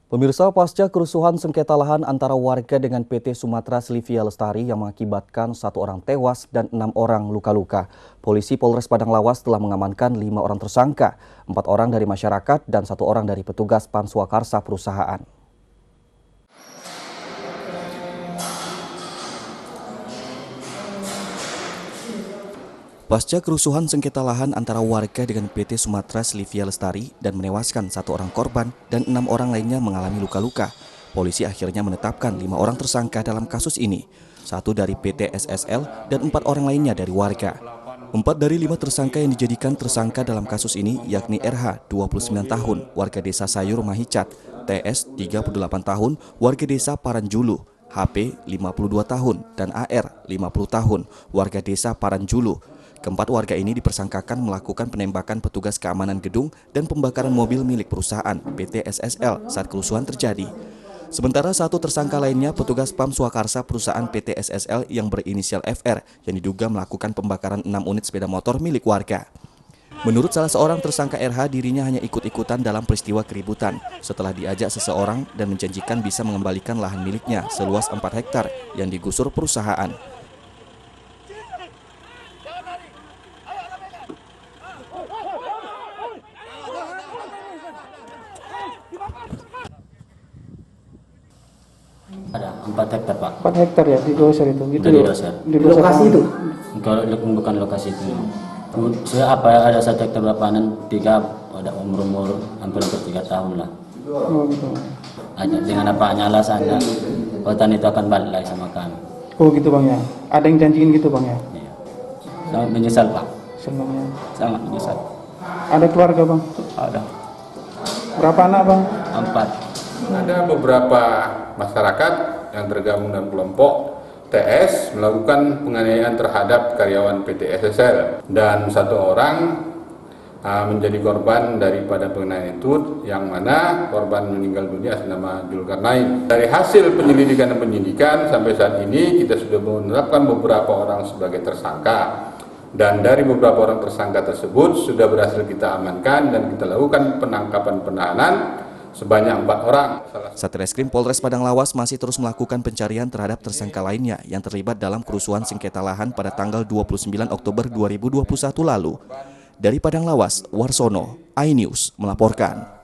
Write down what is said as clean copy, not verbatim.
Pemirsa, pasca kerusuhan sengketa lahan antara warga dengan PT Sumatera Silvia Lestari yang mengakibatkan 1 orang tewas dan 6 orang luka-luka. Polisi Polres Padang Lawas telah mengamankan 5 orang tersangka, 4 orang dari masyarakat dan 1 orang dari petugas Panswakarsa perusahaan. Pasca kerusuhan sengketa lahan antara warga dengan PT Sumatera Silvia Lestari dan menewaskan 1 orang korban dan 6 orang lainnya mengalami luka-luka, polisi akhirnya menetapkan 5 orang tersangka dalam kasus ini, 1 dari PT SSL dan 4 orang lainnya dari warga. 4 dari 5 tersangka yang dijadikan tersangka dalam kasus ini yakni RH 29 tahun, warga desa Sayur Mahicat, TS 38 tahun, warga desa Paranjulu, HP 52 tahun, dan AR 50 tahun, warga desa Paranjulu. Keempat warga ini dipersangkakan melakukan penembakan petugas keamanan gedung dan pembakaran mobil milik perusahaan PT SSL saat kerusuhan terjadi. Sementara 1 tersangka lainnya petugas Panswakarsa perusahaan PT SSL yang berinisial FR yang diduga melakukan pembakaran 6 unit sepeda motor milik warga. Menurut salah seorang tersangka RH, dirinya hanya ikut-ikutan dalam peristiwa keributan setelah diajak seseorang dan menjanjikan bisa mengembalikan lahan miliknya seluas 4 hektar yang digusur perusahaan. Ada 4 hektar, Pak. 4 hektar ya di doser itu? Gitu di doser. Di lokasi itu? Bukan lokasi itu. Saya ada 1 hektar lapangan, 3 ada umur hampir 3 tahun lah. Oh gitu. Dengan alasannya hutan itu akan balik lagi sama kami. Oh gitu Bang ya? Ada yang janjiin gitu Bang ya? Iya. Sangat menyesal, Pak. Senangnya. Sangat menyesal. Ada keluarga Bang? Ada. Berapa anak Bang? 4. Ada beberapa masyarakat yang tergabung dalam kelompok TS melakukan penganiayaan terhadap karyawan PT SSL dan 1 orang menjadi korban daripada penganiayaan itu, yang mana korban meninggal dunia atas nama Julkarnain. Dari hasil penyelidikan dan penyidikan sampai saat ini kita sudah menetapkan beberapa orang sebagai tersangka, dan dari beberapa orang tersangka tersebut sudah berhasil kita amankan dan kita lakukan penangkapan penahanan sebanyak 4 orang. Satreskrim Polres Padang Lawas masih terus melakukan pencarian terhadap tersangka lainnya yang terlibat dalam kerusuhan sengketa lahan pada tanggal 29 Oktober 2021 lalu. Dari Padang Lawas, Warsono, iNews melaporkan.